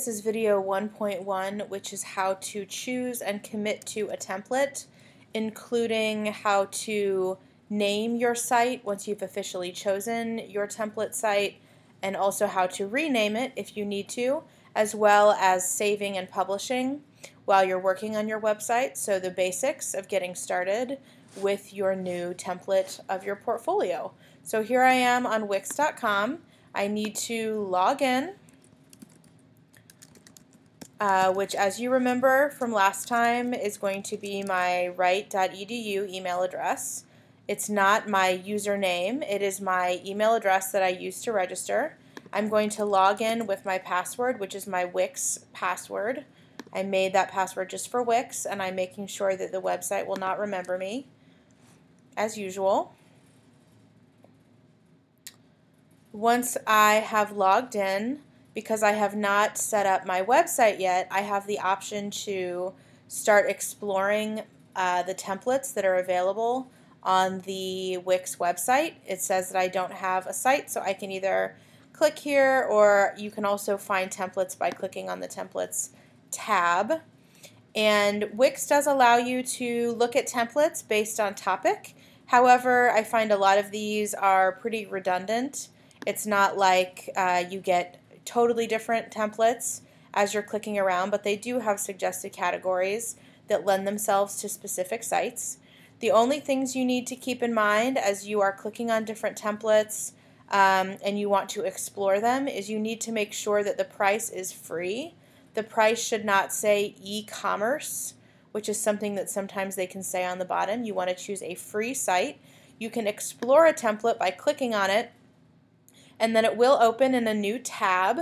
this is video 1.1, which is how to choose and commit to a template, including how to name your site once you've officially chosen your template site, and also how to rename it if you need to, as well as saving and publishing while you're working on your website. So the basics of getting started with your new template of your portfolio. So here I am on Wix.com. I need to log in, which, as you remember from last time, is going to be my right.edu email address. It's not my username, it is my email address that I use to register. I'm going to log in with my password, which is my Wix password. I made that password just for Wix, and I'm making sure that the website will not remember me, as usual. Once I have logged in, because I have not set up my website yet, I have the option to start exploring the templates that are available on the Wix website. It says that I don't have a site, so I can either click here, or you can also find templates by clicking on the templates tab. And Wix does allow you to look at templates based on topic. However, I find a lot of these are pretty redundant. It's not like you get totally different templates as you're clicking around, but they do have suggested categories that lend themselves to specific sites. The only things you need to keep in mind as you are clicking on different templates and you want to explore them is you need to make sure that the price is free. The price should not say e-commerce, which is something that sometimes they can say on the bottom. You want to choose a free site. You can explore a template by clicking on it, and then it will open in a new tab,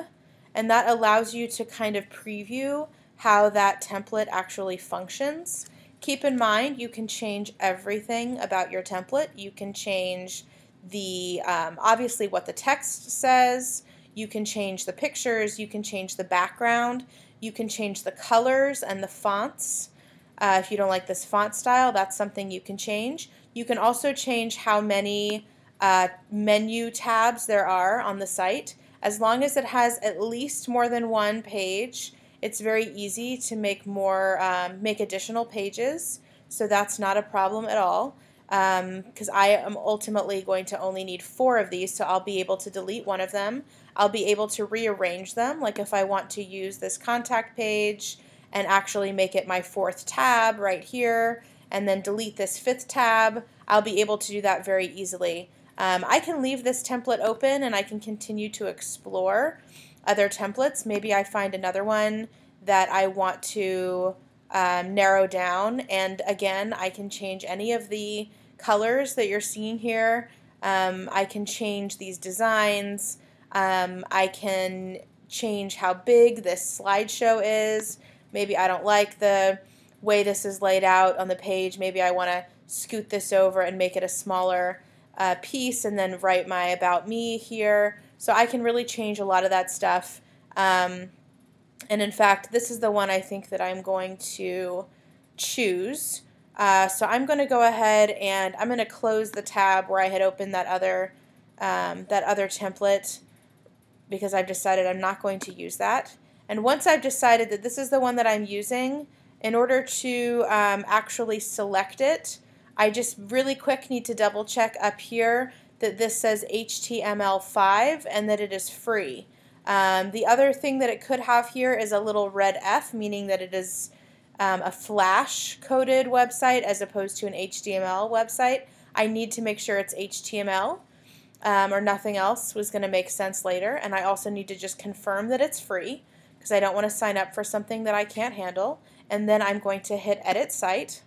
and that allows you to kind of preview how that template actually functions. Keep in mind, you can change everything about your template. You can change the obviously what the text says, you can change the pictures, you can change the background, you can change the colors and the fonts. If you don't like this font style, that's something you can change. You can also change how many menu tabs there are on the site. As long as it has at least more than one page, it's very easy to make make additional pages, so that's not a problem at all, because I am ultimately going to only need 4 of these, so I'll be able to delete one of them. I'll be able to rearrange them, like if I want to use this contact page and actually make it my 4th tab right here, and then delete this 5th tab, I'll be able to do that very easily. I can leave this template open and I can continue to explore other templates. Maybe I find another one that I want to narrow down, and again, I can change any of the colors that you're seeing here. I can change these designs. I can change how big this slideshow is. Maybe I don't like the way this is laid out on the page. Maybe I want to scoot this over and make it a smaller piece and then write my about me here. So I can really change a lot of that stuff. And in fact, this is the one I think that I'm going to choose. So I'm going to go ahead and I'm going to close the tab where I had opened that other template, because I've decided I'm not going to use that. And once I've decided that this is the one that I'm using, in order to actually select it, I just really quick need to double check up here that this says HTML5 and that it is free. The other thing that it could have here is a little red F, meaning that it is a Flash coded website as opposed to an HTML website. I need to make sure it's HTML, or nothing else was going to make sense later. And I also need to just confirm that it's free, because I don't want to sign up for something that I can't handle. And then I'm going to hit Edit Site.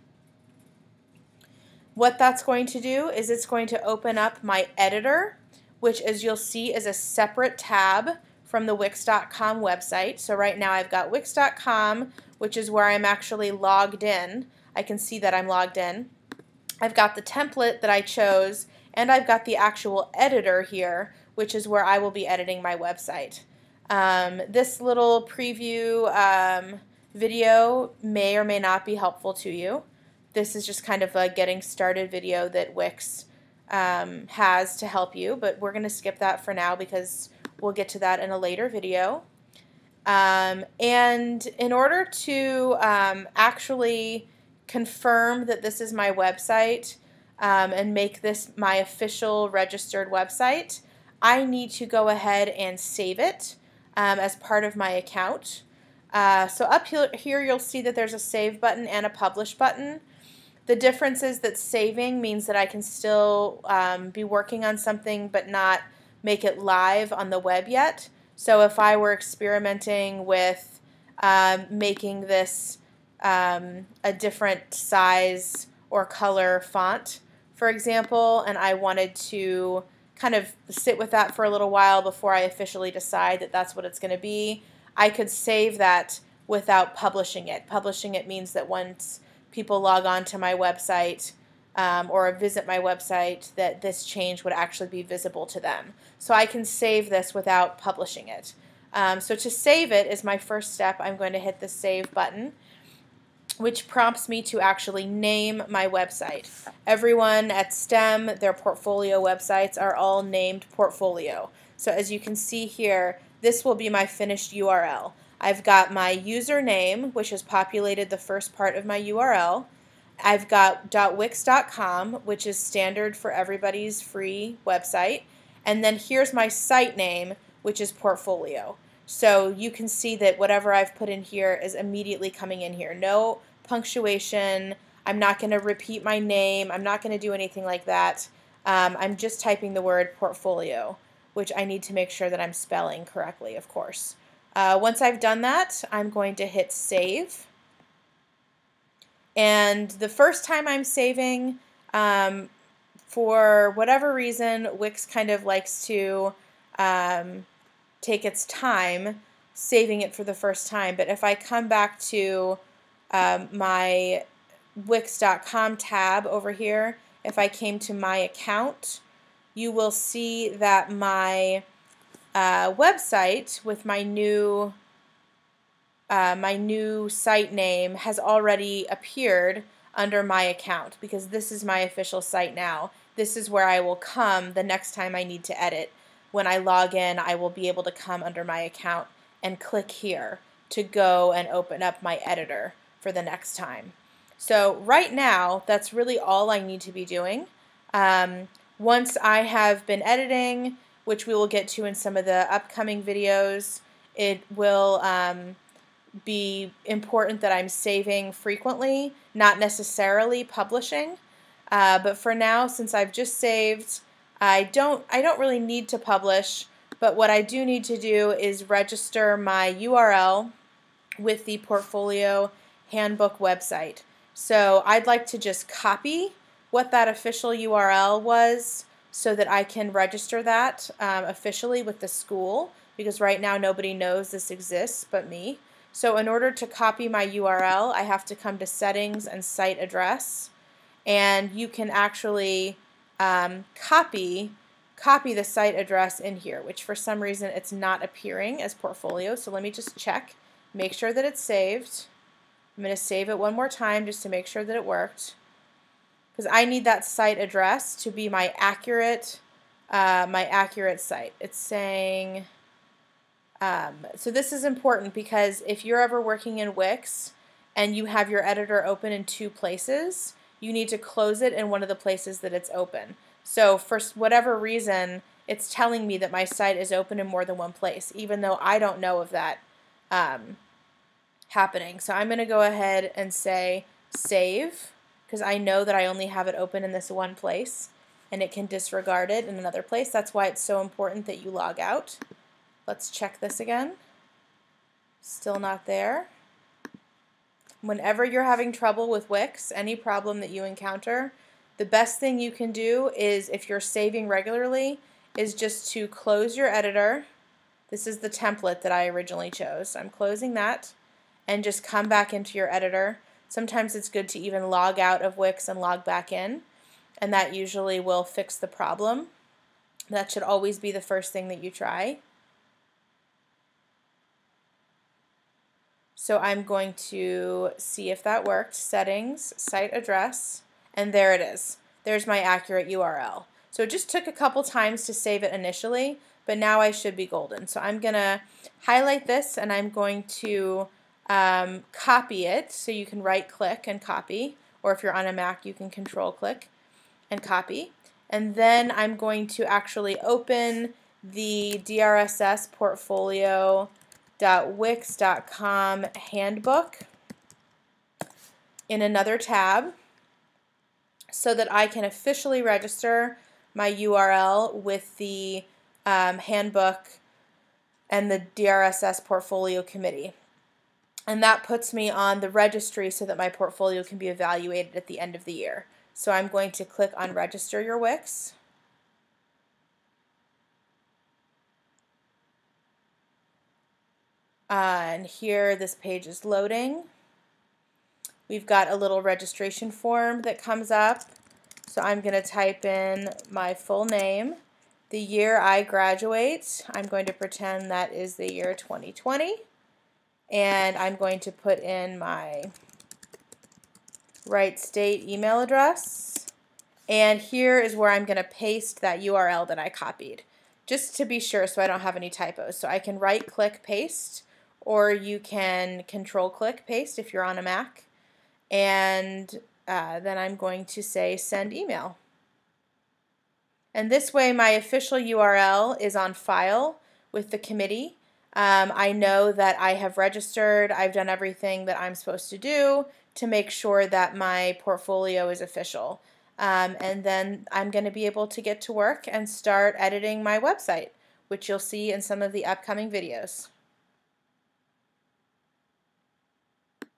What that's going to do is it's going to open up my editor, which, as you'll see, is a separate tab from the Wix.com website. So right now I've got Wix.com, which is where I'm actually logged in. I can see that I'm logged in. I've got the template that I chose, and I've got the actual editor here, which is where I will be editing my website. This little preview video may or may not be helpful to you. This is just kind of a getting started video that Wix has to help you, but we're going to skip that for now because we'll get to that in a later video. And in order to actually confirm that this is my website and make this my official registered website, I need to go ahead and save it as part of my account. So up here you'll see that there's a save button and a publish button. The difference is that saving means that I can still be working on something but not make it live on the web yet. So if I were experimenting with making this a different size or color font, for example, and I wanted to kind of sit with that for a little while before I officially decide that that's what it's going to be, I could save that without publishing it. Publishing it means that once people log on to my website or visit my website, that this change would actually be visible to them. So I can save this without publishing it. So to save it is my first step. I'm going to hit the Save button, which prompts me to actually name my website. Everyone at STEM, their portfolio websites are all named Portfolio. So as you can see here, this will be my finished URL. I've got my username, which has populated the first part of my URL. I've got .wix.com, which is standard for everybody's free website. And then here's my site name, which is Portfolio. So you can see that whatever I've put in here is immediately coming in here. No punctuation. I'm not going to repeat my name. I'm not going to do anything like that. I'm just typing the word portfolio, which I need to make sure that I'm spelling correctly, of course. Once I've done that, I'm going to hit save. And the first time I'm saving, for whatever reason, Wix kind of likes to take its time saving it for the first time. But if I come back to my Wix.com tab over here, if I came to my account, you will see that my website with my new site name has already appeared under my account, because this is my official site now. This is where I will come the next time I need to edit. When I log in, I will be able to come under my account and click here to go and open up my editor for the next time. So right now, that's really all I need to be doing. Once I have been editing, which we will get to in some of the upcoming videos, it will be important that I'm saving frequently, not necessarily publishing. But for now, since I've just saved, I don't really need to publish, but what I do need to do is register my URL with the Portfolio Handbook website. So I'd like to just copy what that official URL was so that I can register that officially with the school, because right now nobody knows this exists but me. So in order to copy my URL, I have to come to Settings and Site Address, and you can actually copy the site address in here, which for some reason it's not appearing as Portfolio. So let me just check, make sure that it's saved. I'm going to save it one more time just to make sure that it worked, because I need that site address to be my accurate site. It's saying, so this is important because if you're ever working in Wix and you have your editor open in two places, you need to close it in one of the places that it's open. So for whatever reason, it's telling me that my site is open in more than one place, even though I don't know of that happening. So I'm going to go ahead and say save, because I know that I only have it open in this one place and it can disregard it in another place. That's why it's so important that you log out. Let's check this again. Still not there. Whenever you're having trouble with Wix, any problem that you encounter, the best thing you can do is, if you're saving regularly, is just to close your editor. This is the template that I originally chose. So I'm closing that and just come back into your editor. Sometimes it's good to even log out of Wix and log back in, and that usually will fix the problem. That should always be the first thing that you try. So I'm going to see if that worked. Settings, site address, and there it is. There's my accurate URL. So it just took a couple times to save it initially, but now I should be golden. So I'm going to highlight this and I'm going to copy it. So you can right click and copy, or if you're on a Mac you can control click and copy. And then I'm going to actually open the DRSS Portfolio.wix.com handbook in another tab so that I can officially register my URL with the handbook and the DRSS Portfolio Committee. And that puts me on the registry so that my portfolio can be evaluated at the end of the year. So I'm going to click on Register Your Wix. And here this page is loading. We've got a little registration form that comes up. So I'm going to type in my full name, the year I graduate. I'm going to pretend that is the year 2020. And I'm going to put in my right state email address. And here is where I'm going to paste that URL that I copied, just to be sure so I don't have any typos. So I can right click paste, or you can control click paste if you're on a Mac. And then I'm going to say send email. And this way my official URL is on file with the committee. I know that I have registered, I've done everything that I'm supposed to do to make sure that my portfolio is official. And then I'm going to be able to get to work and start editing my website, which you'll see in some of the upcoming videos.